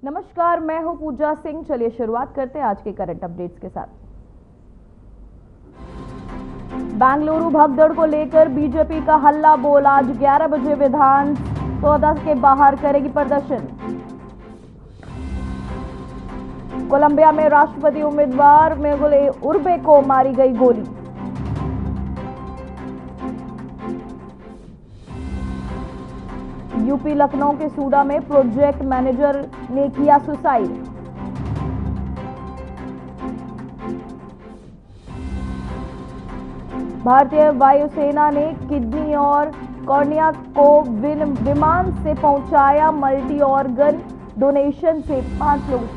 नमस्कार, मैं हूं पूजा सिंह। चलिए शुरुआत करते हैं आज के करंट अपडेट्स के साथ। बेंगलुरु भगदड़ को लेकर बीजेपी का हल्ला बोल। आज 11 बजे विधान सौदा के बाहर करेगी प्रदर्शन। कोलंबिया में राष्ट्रपति उम्मीदवार मिगुएल उर्बे को मारी गई गोली। यूपी लखनऊ के सूडा में प्रोजेक्ट मैनेजर ने किया सुसाइड। भारतीय वायुसेना ने किडनी और कॉर्निया को विमान से पहुंचाया। मल्टी ऑर्गन डोनेशन से 5 लोगों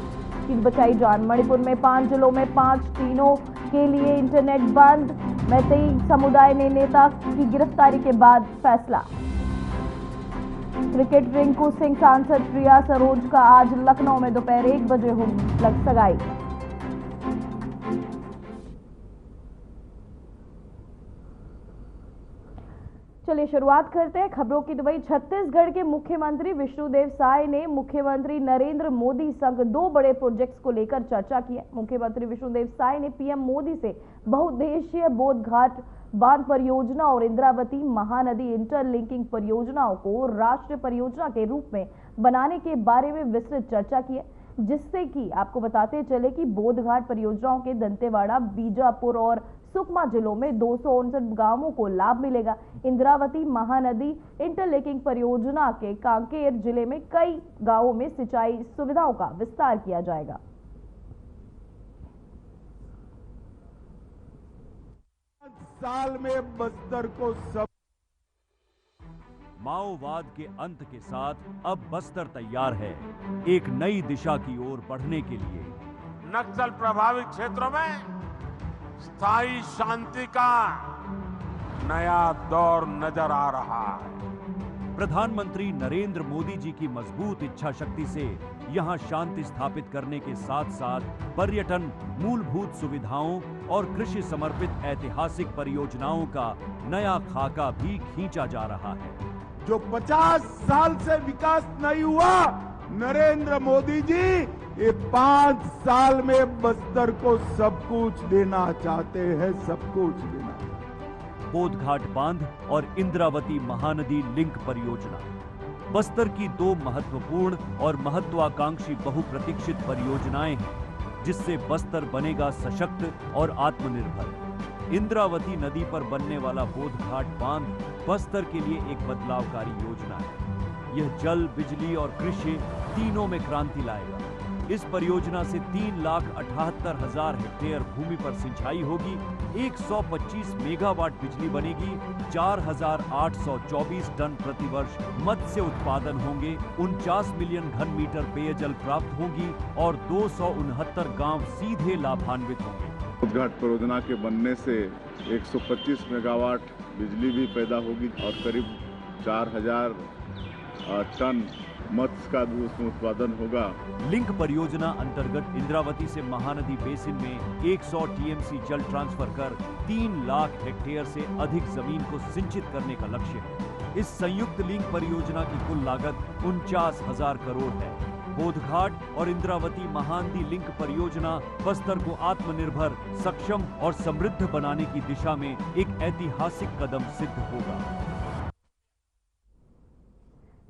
की बचाई जान। मणिपुर में 5 जिलों में 5 दिनों के लिए इंटरनेट बंद। मैतेई समुदाय ने नेता की गिरफ्तारी के बाद फैसला। क्रिकेट रिंकू सिंह सांसद प्रिया सरोज का आज लखनऊ में दोपहर 1 बजे होगी सगाई। चलिए शुरुआत करते हैं खबरों की। तो वही छत्तीसगढ़ के मुख्यमंत्री विष्णुदेव साय ने मुख्यमंत्री नरेंद्र मोदी संग 2 बड़े प्रोजेक्ट्स को लेकर चर्चा की है। मुख्यमंत्री विष्णुदेव साय ने पीएम मोदी से बहुउद्देशीय बोधघाट बांध परियोजना और इंद्रावती महानदी इंटरलिंकिंग परियोजनाओं को राष्ट्रीय परियोजना के रूप में बनाने के बारे में विस्तृत चर्चा की है, जिससे कि आपको बताते चले कि बोधघाट परियोजनाओं के दंतेवाड़ा, बीजापुर और सुकमा जिलों में 259 गांवों को लाभ मिलेगा। इंद्रावती महानदी इंटरलिंकिंग परियोजना के कांकेर जिले में कई गांवों में सिंचाई सुविधाओं का विस्तार किया जाएगा। साल में बस्तर को सब माओवाद के अंत के साथ अब बस्तर तैयार है एक नई दिशा की ओर बढ़ने के लिए। नक्सल प्रभावित क्षेत्रों में स्थायी शांति का नया दौर नजर आ रहा है। प्रधानमंत्री नरेंद्र मोदी जी की मजबूत इच्छा शक्ति से यहां शांति स्थापित करने के साथ साथ पर्यटन, मूलभूत सुविधाओं और कृषि समर्पित ऐतिहासिक परियोजनाओं का नया खाका भी खींचा जा रहा है। जो 50 साल से विकास नहीं हुआ, नरेंद्र मोदी जी ये 5 साल में बस्तर को सब कुछ देना चाहते हैं, सब कुछ देना। बोधघाट बांध और इंद्रावती महानदी लिंक परियोजना बस्तर की 2 महत्वपूर्ण और महत्वाकांक्षी बहुप्रतीक्षित परियोजनाएं हैं, जिससे बस्तर बनेगा सशक्त और आत्मनिर्भर। इंद्रावती नदी पर बनने वाला बोधघाट बांध बस्तर के लिए एक बदलावकारी योजना है। यह जल, बिजली और कृषि तीनों में क्रांति लाएगा। इस परियोजना से 3,78,000 हेक्टेयर भूमि पर सिंचाई होगी, 125 मेगावाट बिजली बनेगी, 4,824 टन प्रतिवर्ष मत्स्य उत्पादन होंगे, 49 मिलियन घन मीटर पेयजल प्राप्त होगी और 269 गांव सीधे लाभान्वित होंगे। बोधघाट परियोजना के बनने से 125 मेगावाट बिजली भी पैदा होगी और करीब 4,000 टन मत्स्य का भी उसमें उत्पादन होगा। लिंक परियोजना अंतर्गत इंद्रावती से महानदी बेसिन में 100 टीएमसी जल ट्रांसफर कर 3 लाख हेक्टेयर से अधिक जमीन को सिंचित करने का लक्ष्य है। इस संयुक्त लिंक परियोजना की कुल लागत 49,000 करोड़ है। बोधघाट और इंद्रावती महानदी लिंक परियोजना बस्तर को आत्मनिर्भर, सक्षम और समृद्ध बनाने की दिशा में एक ऐतिहासिक कदम सिद्ध होगा।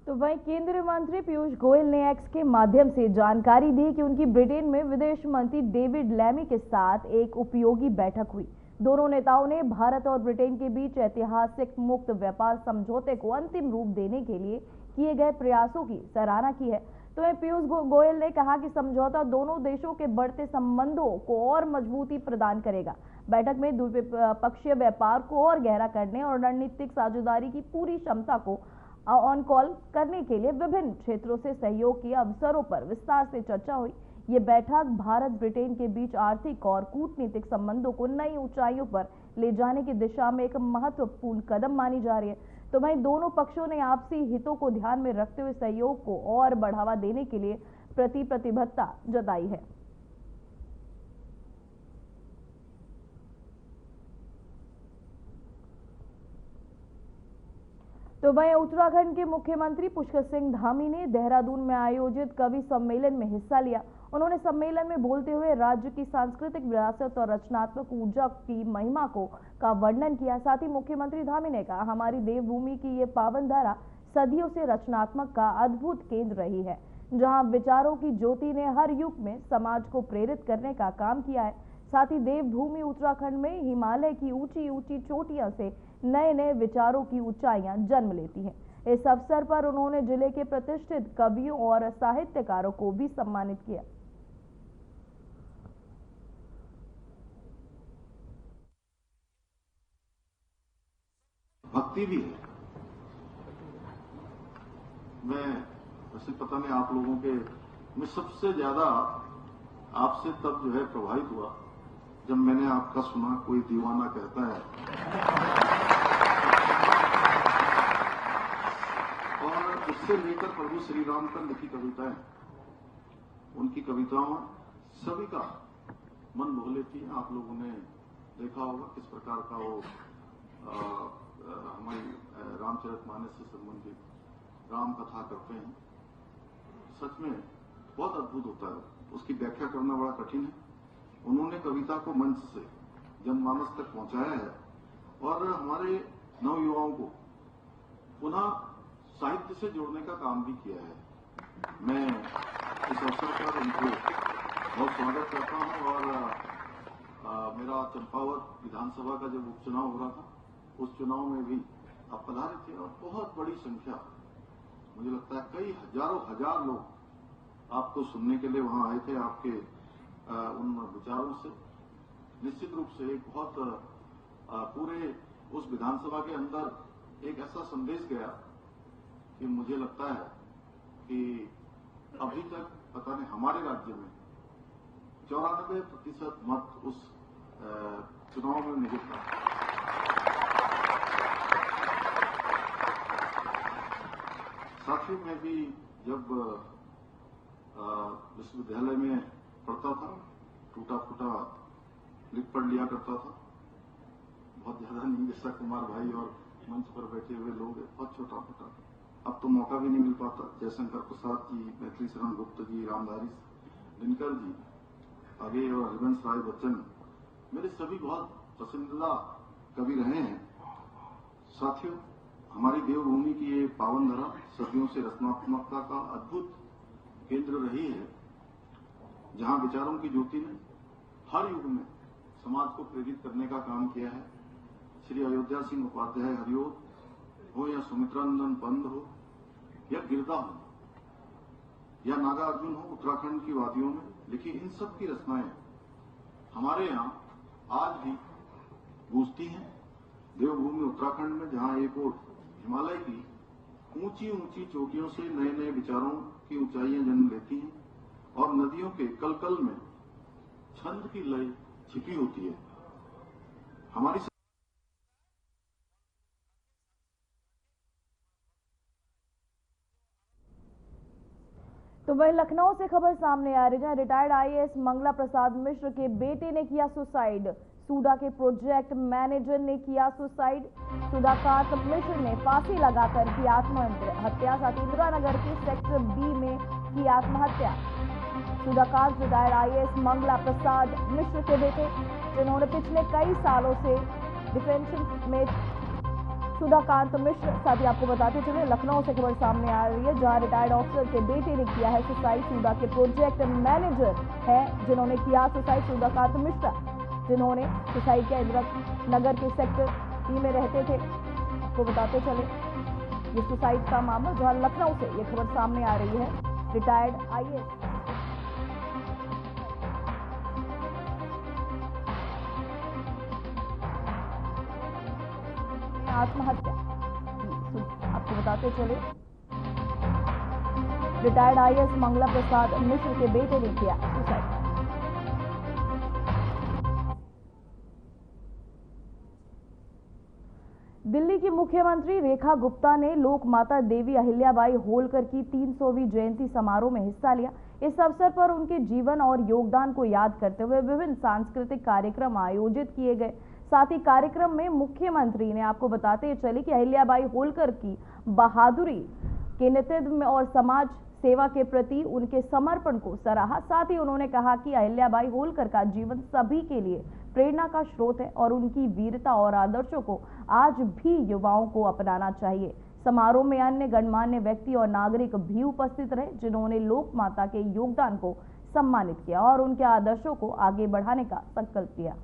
तो वहीं केंद्रीय मंत्री पीयूष गोयल ने एक्स के माध्यम से जानकारी दी कि उनकी ब्रिटेन में विदेश मंत्री डेविड लैमी के साथ एक उपयोगी बैठक हुई। दोनों नेताओं ने भारत और ब्रिटेन के बीच ऐतिहासिक मुक्त व्यापार समझौते को अंतिम रूप देने के लिए किए गए प्रयासों की सराहना की है। तो वहीं पीयूष गोयल ने कहा कि समझौता दोनों देशों के बढ़ते संबंधों को और मजबूती प्रदान करेगा। बैठक में द्विपक्षीय व्यापार को और गहरा करने और रणनीतिक साझेदारी की पूरी क्षमता को ऑन कॉल करने के लिए विभिन्न क्षेत्रों से सहयोग के अवसरों पर विस्तार से चर्चा हुई। ये बैठक भारत ब्रिटेन के बीच आर्थिक और कूटनीतिक संबंधों को नई ऊंचाइयों पर ले जाने की दिशा में एक महत्वपूर्ण कदम मानी जा रही है। तो वहीं दोनों पक्षों ने आपसी हितों को ध्यान में रखते हुए सहयोग को और बढ़ावा देने के लिए प्रतिबद्धता जताई है। तो वहीं उत्तराखंड के मुख्यमंत्री पुष्कर सिंह धामी ने देहरादून में आयोजित कवि सम्मेलन में हिस्सा लिया। उन्होंने सम्मेलन में बोलते हुए राज्य की सांस्कृतिक विरासत और रचनात्मक ऊर्जा की महिमा का वर्णन किया। साथ ही मुख्यमंत्री धामी ने कहा, हमारी देवभूमि की ये पावन धारा सदियों से रचनात्मक का अद्भुत केंद्र रही है, जहां विचारों की ज्योति ने हर युग में समाज को प्रेरित करने का काम किया है। साथ ही देवभूमि उत्तराखंड में हिमालय की ऊंची ऊंची चोटियों से नए नए विचारों की ऊंचाइयां जन्म लेती हैं। इस अवसर पर उन्होंने जिले के प्रतिष्ठित कवियों और साहित्यकारों को भी सम्मानित किया। भक्ति भी है। मैं वैसे पता नहीं आप लोगों के, मैं सबसे ज्यादा आपसे तब जो है प्रभावित हुआ जब मैंने आपका सुना, कोई दीवाना कहता है, और उससे लेकर प्रभु श्री राम पर लिखी कविताएं, उनकी कविताओं सभी का मन मोह लेती है। आप लोगों ने देखा होगा किस प्रकार का वो हमारी रामचरितमानस से संबंधित राम कथा करते हैं। सच में बहुत अद्भुत होता है, उसकी व्याख्या करना बड़ा कठिन है। उन्होंने कविता को मंच से जनमानस तक पहुंचाया है और हमारे नवयुवाओं को पुनः साहित्य से जोड़ने का काम भी किया है। मैं इस अवसर पर उनको बहुत स्वागत करता हूं। और मेरा चंपावत विधानसभा का जब उपचुनाव हो रहा था, उस चुनाव में भी आप पधारे थे और बहुत बड़ी संख्या, मुझे लगता है कई हजारों हजार लोग आपको सुनने के लिए वहां आए थे। आपके उन विचारों से निश्चित रूप से एक बहुत पूरे उस विधानसभा के अंदर एक ऐसा संदेश गया कि मुझे लगता है कि अभी तक पता नहीं हमारे राज्य में 94% मत उस चुनाव में नहीं था। साथियों, मैं भी जब विश्वविद्यालय में पढ़ता था, टूटा फूटा लिख पढ़ लिया करता था, बहुत ज्यादा नहीं, जैसा कुमार भाई और मंच पर बैठे हुए लोग, बहुत छोटा फूटा। अब तो मौका भी नहीं मिल पाता। जयशंकर प्रसाद जी, मैथिली शरण गुप्त जी, रामधारी दिनकर जी, आगे और हरिवंश राय बच्चन मेरे सभी बहुत पसंदीदा कवि रहे हैं। साथियों, हमारी देवभूमि की ये पावन धरा सदियों से रचनात्मकता का अद्भुत केंद्र रही है, जहां विचारों की ज्योति ने हर युग में समाज को प्रेरित करने का काम किया है। श्री अयोध्या सिंह उपाध्याय हरिओद हो या सुमित्रानंदन पंत हो या गिरदा हो या नागार्जुन हो, उत्तराखंड की वादियों में लिखी इन सब की रचनाएं हमारे यहाँ आज भी गूंजती हैं। देवभूमि उत्तराखंड में जहां एक ओर हिमालय की ऊंची ऊंची चोटियों से नए नए विचारों की ऊंचाइयां जन्म लेती हैं और नदियों के कलकल में छंद की लय छिपी होती है। हमारी तो वही लखनऊ से खबर सामने आ रही है, रिटायर्ड आईएएस मंगला प्रसाद मिश्र के बेटे ने किया सुसाइड। सूडा के प्रोजेक्ट मैनेजर ने किया सुसाइड। सुधाकांत मिश्र ने फांसी लगाकर की आत्महत्या। साथ इंदिरा नगर के सेक्टर बी में की आत्महत्या। सुधाकांत रिटायर्ड आईएएस मंगला प्रसाद मिश्र के बेटे, जिन्होंने पिछले कई सालों से डिफेंस में सुधाकांत मिश्र। साथ ही आपको बताते चले, लखनऊ से खबर सामने आ रही है, जहां रिटायर्ड ऑफिसर के बेटे ने किया है सुसाइड। सूडा के प्रोजेक्ट मैनेजर है जिन्होंने किया सुसाइड। सुधाकांत मिश्रा जिन्होंने सुसाइड किया, इंदिरा नगर के सेक्टर ई में रहते थे। आपको बताते चले ये सुसाइड का मामला, जहां लखनऊ से ये खबर सामने आ रही है। रिटायर्ड आईएएस आत्महत्या। आपको बताते चले, रिटायर्ड आईएएस मंगला प्रसाद मिश्र के बेटे ने किया सुसाइड। दिल्ली की मुख्यमंत्री रेखा गुप्ता ने लोक माता देवी अहिल्याबाई होलकर की 300वीं जयंती समारोह में हिस्सा लिया। इस अवसर पर उनके जीवन और योगदान को याद करते हुए विभिन्न सांस्कृतिक कार्यक्रम आयोजित किए गए। साथ ही कार्यक्रम में मुख्यमंत्री ने आपको बताते चले कि अहिल्याबाई होलकर की बहादुरी के नेतृत्व में और समाज सेवा के प्रति उनके समर्पण को सराहा। साथ ही उन्होंने कहा कि अहिल्याबाई होलकर का जीवन सभी के लिए प्रेरणा का स्रोत है और उनकी वीरता और आदर्शों को आज भी युवाओं को अपनाना चाहिए। समारोह में अन्य गणमान्य व्यक्ति और नागरिक भी उपस्थित रहे, जिन्होंने लोक माता के योगदान को सम्मानित किया और उनके आदर्शों को आगे बढ़ाने का संकल्प लिया।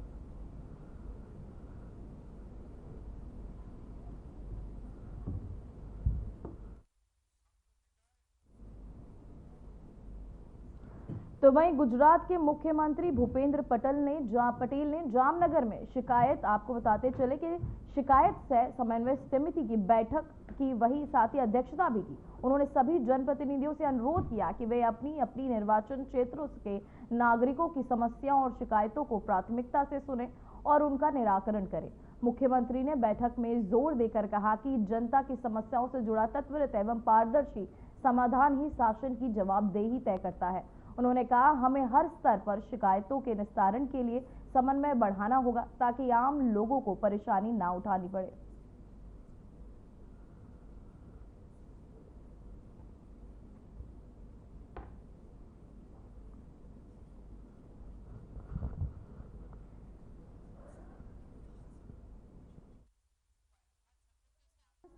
तो वहीं गुजरात के मुख्यमंत्री भूपेंद्र पटेल ने जामनगर में शिकायत, आपको बताते चले कि शिकायत से समन्वय समिति की बैठक की, वही साथ ही अध्यक्षता भी की। उन्होंने सभी जनप्रतिनिधियों से अनुरोध किया कि वे अपनी अपनी निर्वाचन क्षेत्रों के नागरिकों की समस्याओं और शिकायतों को प्राथमिकता से सुने और उनका निराकरण करें। मुख्यमंत्री ने बैठक में जोर देकर कहा कि जनता की समस्याओं से जुड़ा त्वरित एवं पारदर्शी समाधान ही शासन की जवाबदेही तय करता है। उन्होंने कहा, हमें हर स्तर पर शिकायतों के निस्तारण के लिए समन्वय बढ़ाना होगा ताकि आम लोगों को परेशानी ना उठानी पड़े।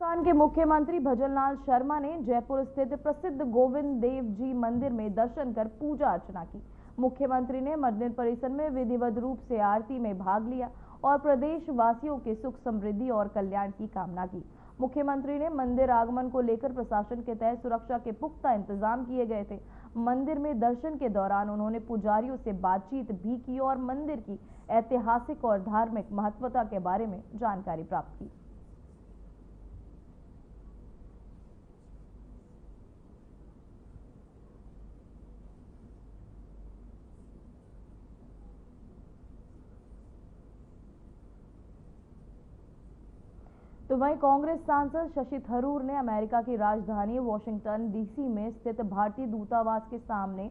राजस्थान के मुख्यमंत्री भजनलाल शर्मा ने जयपुर स्थित प्रसिद्ध गोविंद देव जी मंदिर में दर्शन कर पूजा अर्चना की। मुख्यमंत्री ने मंदिर परिसर में विधिवत रूप से आरती में भाग लिया और प्रदेश वासियों के सुख समृद्धि और कल्याण की कामना की। मुख्यमंत्री ने मंदिर आगमन को लेकर प्रशासन के तहत सुरक्षा के पुख्ता इंतजाम किए गए थे। मंदिर में दर्शन के दौरान उन्होंने पुजारियों से बातचीत भी की और मंदिर की ऐतिहासिक और धार्मिक महत्वता के बारे में जानकारी प्राप्त की। तो वहीं कांग्रेस सांसद शशि थरूर ने अमेरिका की राजधानी वॉशिंगटन डीसी में स्थित भारतीय दूतावास के सामने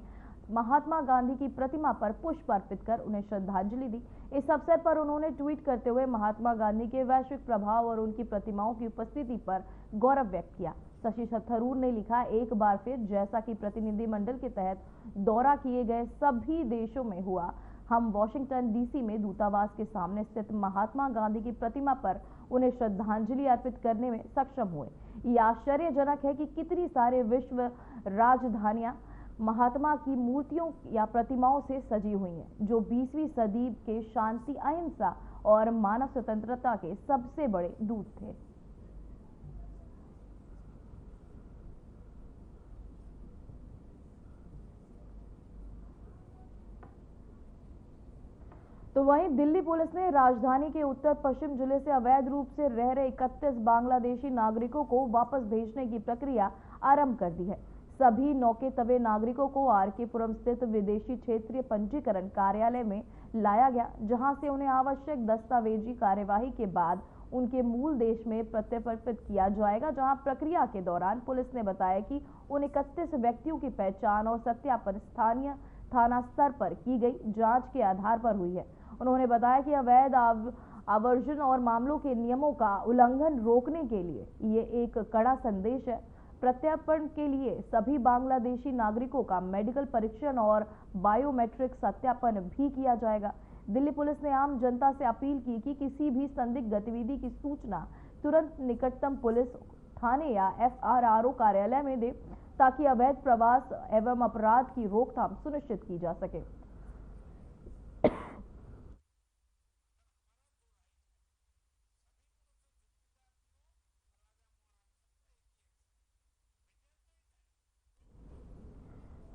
महात्मा गांधी की प्रतिमा पर पुष्प अर्पित कर उन्हें श्रद्धांजलि दी। इस अवसर पर उन्होंने ट्वीट करते हुए महात्मा गांधी के वैश्विक प्रभाव और उनकी प्रतिमाओं की उपस्थिति पर गौरव व्यक्त किया। शशि थरूर ने लिखा, एक बार फिर जैसा कि प्रतिनिधिमंडल के तहत दौरा किए गए सभी देशों में हुआ, हम वॉशिंगटन डीसी में दूतावास के सामने स्थित महात्मा गांधी की प्रतिमा पर उन्हें श्रद्धांजलि अर्पित करने में सक्षम हुए। ये आश्चर्यजनक है कि कितनी सारे विश्व राजधानियां महात्मा की मूर्तियों या प्रतिमाओं से सजी हुई हैं, जो 20वीं सदी के शांति, अहिंसा और मानव स्वतंत्रता के सबसे बड़े दूत थे। तो वहीं दिल्ली पुलिस ने राजधानी के उत्तर पश्चिम जिले से अवैध रूप से रह रहे 31 बांग्लादेशी नागरिकों को वापस भेजने की प्रक्रिया आरंभ कर दी है। सभी नौके तवे नागरिकों को आरके पुरम स्थित विदेशी क्षेत्रीय पंजीकरण कार्यालय में लाया गया, जहां से उन्हें आवश्यक दस्तावेजी कार्यवाही के बाद उनके मूल देश में प्रत्यर्पित किया जाएगा, जहां प्रक्रिया के दौरान पुलिस ने बताया कि उन 31 व्यक्तियों की पहचान और सत्यापन स्थानीय थाना स्तर पर की गई जांच के आधार पर हुई है। उन्होंने बताया कि अवैध आवर्जन और मामलों के नियमों का उल्लंघन रोकने के लिए ये एक कड़ा संदेश है। प्रत्यार्पण के लिए सभी बांग्लादेशी नागरिकों का मेडिकल परीक्षण और बायोमेट्रिक सत्यापन भी किया जाएगा। दिल्ली पुलिस ने आम जनता से अपील की कि किसी भी संदिग्ध गतिविधि की सूचना तुरंत निकटतम पुलिस थाने या FRRO कार्यालय में दे, ताकि अवैध प्रवास एवं अपराध की रोकथाम सुनिश्चित की जा सके।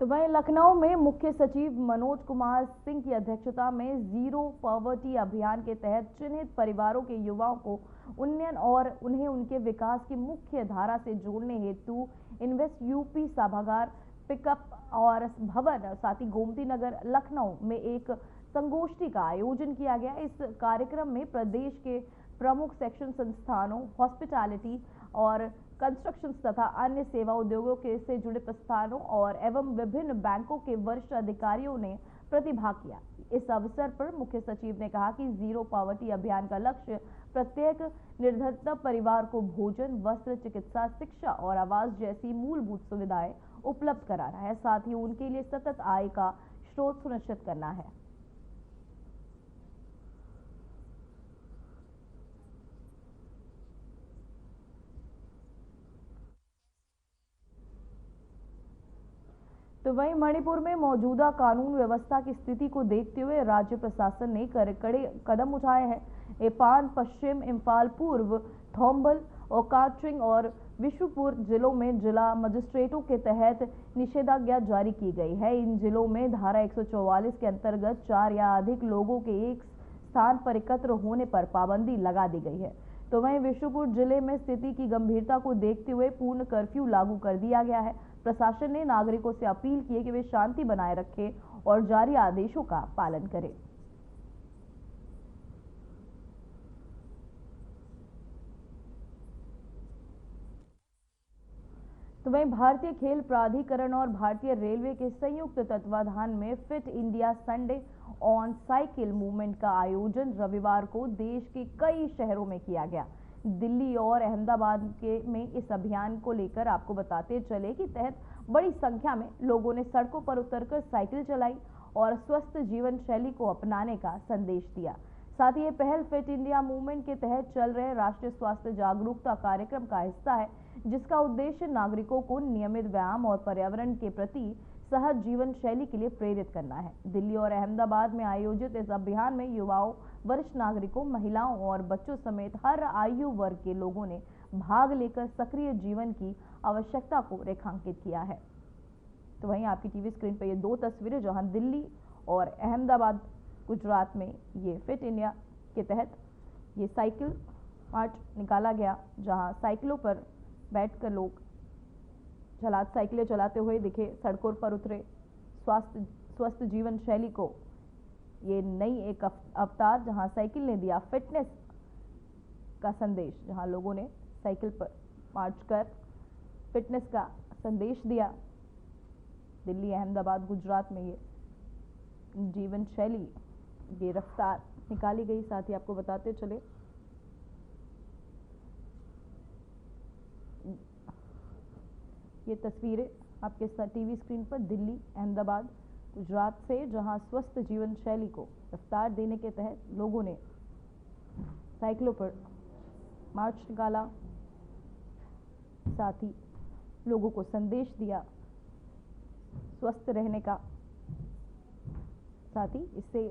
तो वहीं लखनऊ में मुख्य सचिव मनोज कुमार सिंह की अध्यक्षता में जीरो पॉवर्टी अभियान के तहत चिन्हित परिवारों के युवाओं को उन्नयन और उन्हें उनके विकास की मुख्य धारा से जोड़ने हेतु इन्वेस्ट यूपी सभागार, पिकअप और भवन, साथ ही गोमती नगर लखनऊ में एक संगोष्ठी का आयोजन किया गया। इस कार्यक्रम में प्रदेश के प्रमुख शिक्षण संस्थानों, हॉस्पिटैलिटी और कंस्ट्रक्शन तथा अन्य सेवा उद्योगों के से जुड़े प्रस्थानों और एवं विभिन्न बैंकों के वरिष्ठ अधिकारियों ने प्रतिभाग किया। इस अवसर पर मुख्य सचिव ने कहा कि जीरो पॉवर्टी अभियान का लक्ष्य प्रत्येक निर्धनता परिवार को भोजन, वस्त्र, चिकित्सा, शिक्षा और आवास जैसी मूलभूत सुविधाएं उपलब्ध कराना है। साथ ही उनके लिए सतत आय का स्रोत सुनिश्चित करना है। तो वहीं मणिपुर में मौजूदा कानून व्यवस्था की स्थिति को देखते हुए राज्य प्रशासन ने कड़े कदम उठाए हैं। एपान, पश्चिम इंफाल पूर्व, थोम्बल, ओकाट्रिंग और विशुपुर जिलों में जिला मजिस्ट्रेटों के तहत निषेधाज्ञा जारी की गई है। इन जिलों में धारा 144 के अंतर्गत 4 या अधिक लोगों के एक स्थान पर एकत्र होने पर पाबंदी लगा दी गई है। तो वहीं विशुपुर जिले में स्थिति की गंभीरता को देखते हुए पूर्ण कर्फ्यू लागू कर दिया गया है। प्रशासन ने नागरिकों से अपील की है कि वे शांति बनाए रखें और जारी आदेशों का पालन करें। तो वहीं भारतीय खेल प्राधिकरण और भारतीय रेलवे के संयुक्त तत्वाधान में fit India Sunday on cycle movement का आयोजन रविवार को देश के कई शहरों में किया गया। दिल्ली और अहमदाबाद में इस अभियान को लेकर आपको बताते चले कि तहत बड़ी संख्या में लोगों ने सड़कों पर उतरकर साइकिल चलाई और स्वस्थ जीवन शैली को अपनाने का संदेश दिया। साथ ही ये पहल फिट इंडिया मूवमेंट के तहत चल रहे राष्ट्रीय स्वास्थ्य जागरूकता कार्यक्रम का हिस्सा है, जिसका उद्देश्य नागरिकों को नियमित व्यायाम और पर्यावरण के प्रति सहज जीवन शैली के लिए प्रेरित करना है। दिल्ली और अहमदाबाद में आयोजित इस अभियान में युवाओं, वरिष्ठ नागरिकों, महिलाओं और बच्चों समेत हर आयु वर्ग के लोगों ने भाग लेकर सक्रिय जीवन की आवश्यकता को रेखांकित किया है। तो वहीं आपकी टीवी स्क्रीन पर ये 2 तस्वीरें, जहां दिल्ली और अहमदाबाद गुजरात में ये फिट इंडिया के तहत ये साइकिल मार्च निकाला गया, जहां साइकिलों पर बैठकर लोग साइकिलें चलाते हुए दिखे, सड़कों पर उतरे। स्वस्थ जीवन शैली को ये नई एक अवतार, जहां साइकिल ने दिया फिटनेस का संदेश, जहां लोगों ने साइकिल पर मार्च कर फिटनेस का संदेश दिया। दिल्ली, अहमदाबाद, गुजरात में ये जीवन शैली, ये रफ्तार निकाली गई। साथ ही आपको बताते चले ये तस्वीरें आपके साथ टीवी स्क्रीन पर दिल्ली, अहमदाबाद, गुजरात से, जहां स्वस्थ जीवन शैली को रफ्तार देने के तहत लोगों ने साइकिलों पर मार्च निकाला, साथ ही लोगों को संदेश दिया स्वस्थ रहने का। साथ ही इससे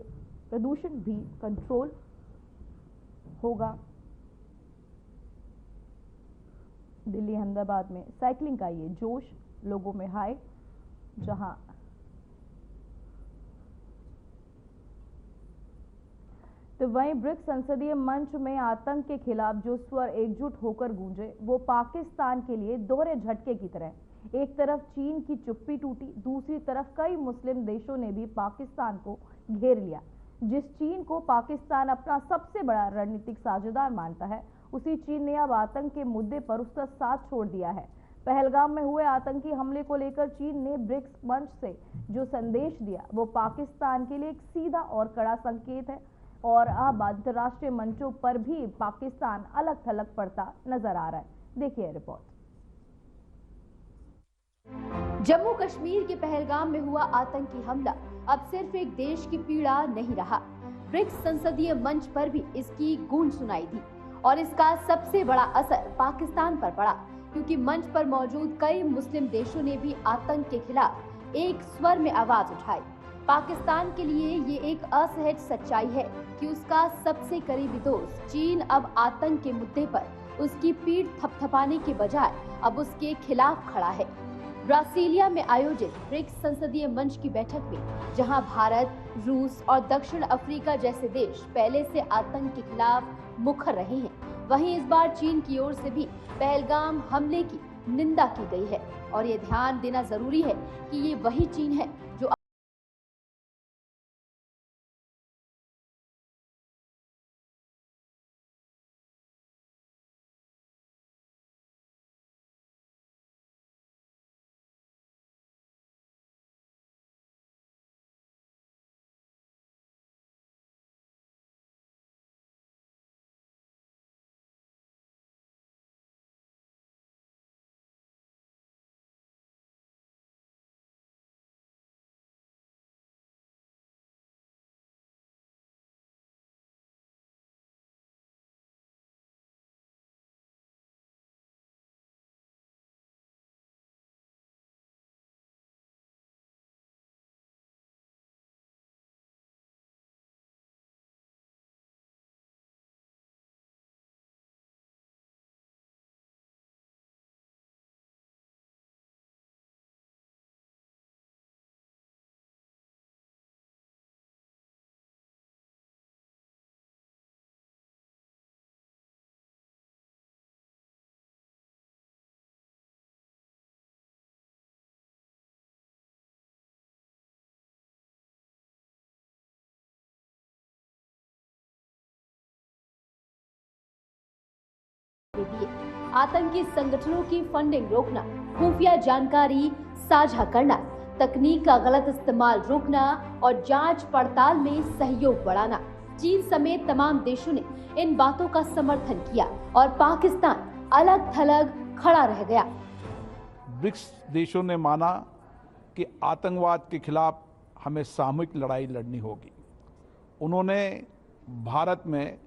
प्रदूषण भी कंट्रोल होगा। दिल्ली, अहमदाबाद में साइकिलिंग का ये जोश लोगों में है, जहां तो वहीं ब्रिक्स संसदीय मंच में आतंक के खिलाफ जो स्वर एकजुट होकर गूंजे, वो पाकिस्तान के लिए दोहरे झटके की तरह। एक तरफ चीन की चुप्पी टूटी, दूसरी तरफ कई मुस्लिम देशों ने भी पाकिस्तान को घेर लिया। जिस चीन को पाकिस्तान अपना सबसे बड़ा रणनीतिक साझेदार मानता है, उसी चीन ने अब आतंक के मुद्दे पर उसका साथ छोड़ दिया है। पहलगाम में हुए आतंकी हमले को लेकर चीन ने ब्रिक्स मंच से जो संदेश दिया, वो पाकिस्तान के लिए एक सीधा और कड़ा संकेत है और अब अंतर्राष्ट्रीय मंचों पर भी पाकिस्तान अलग थलग पड़ता नजर आ रहा है। देखिए रिपोर्ट। जम्मू कश्मीर के पहलगाम में हुआ आतंकी हमला अब सिर्फ एक देश की पीड़ा नहीं रहा, ब्रिक्स संसदीय मंच पर भी इसकी गूंज सुनाई दी और इसका सबसे बड़ा असर पाकिस्तान पर पड़ा, क्योंकि मंच पर मौजूद कई मुस्लिम देशों ने भी आतंक के खिलाफ एक स्वर में आवाज उठाई। पाकिस्तान के लिए ये एक असहज सच्चाई है कि उसका सबसे करीबी दोस्त चीन अब आतंक के मुद्दे पर उसकी पीठ थपथपाने के बजाय अब उसके खिलाफ खड़ा है। ब्रासीलिया में आयोजित ब्रिक्स संसदीय मंच की बैठक में, जहां भारत, रूस और दक्षिण अफ्रीका जैसे देश पहले से आतंक के खिलाफ मुखर रहे हैं, वहीं इस बार चीन की ओर से भी पहलगाम हमले की निंदा की गई है। और ये ध्यान देना जरूरी है कि ये वही चीन है जो आतंकी संगठनों की फंडिंग रोकना, खुफिया जानकारी साझा करना, तकनीक का गलत इस्तेमाल रोकना और जांच पड़ताल में सहयोग बढ़ाना। चीन समेत तमाम देशों ने इन बातों का समर्थन किया और पाकिस्तान अलग थलग खड़ा रह गया। ब्रिक्स देशों ने माना कि आतंकवाद के खिलाफ हमें सामूहिक लड़ाई लड़नी होगी। उन्होंने भारत में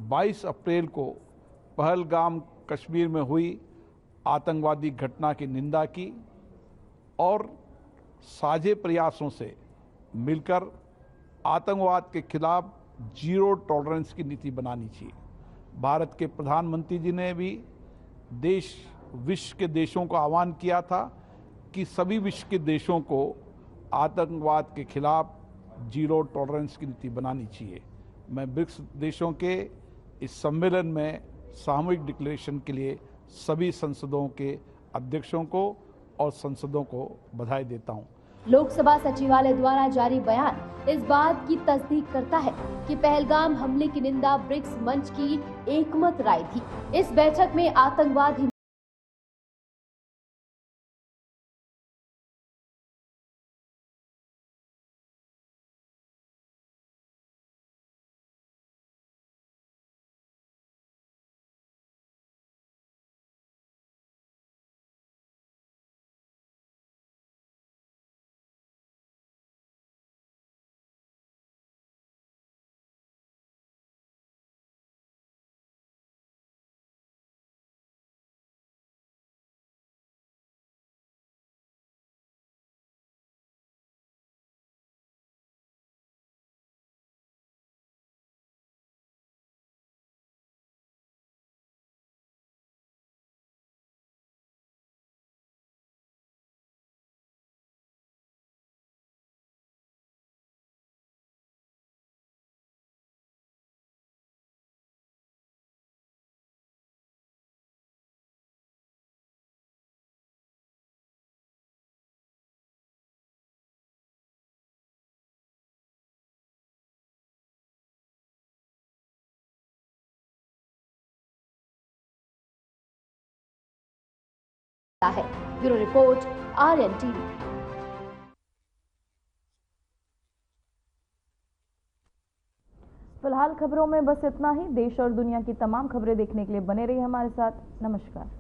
22 अप्रैल को पहलगाम कश्मीर में हुई आतंकवादी घटना की निंदा की और साझे प्रयासों से मिलकर आतंकवाद के खिलाफ जीरो टॉलरेंस की नीति बनानी चाहिए। भारत के प्रधानमंत्री जी ने भी विश्व के देशों को आह्वान किया था कि सभी विश्व के देशों को आतंकवाद के खिलाफ जीरो टॉलरेंस की नीति बनानी चाहिए। मैं ब्रिक्स देशों के इस सम्मेलन में सामूहिक डिक्लेरेशन के लिए सभी संसदों के अध्यक्षों को और संसदों को बधाई देता हूं। लोकसभा सचिवालय द्वारा जारी बयान इस बात की तस्दीक करता है कि पहलगाम हमले की निंदा ब्रिक्स मंच की एकमत राय थी। इस बैठक में आतंकवाद है। Bureau report, Aryan TV. फिलहाल खबरों में बस इतना ही। देश और दुनिया की तमाम खबरें देखने के लिए बने रहिए हमारे साथ। नमस्कार।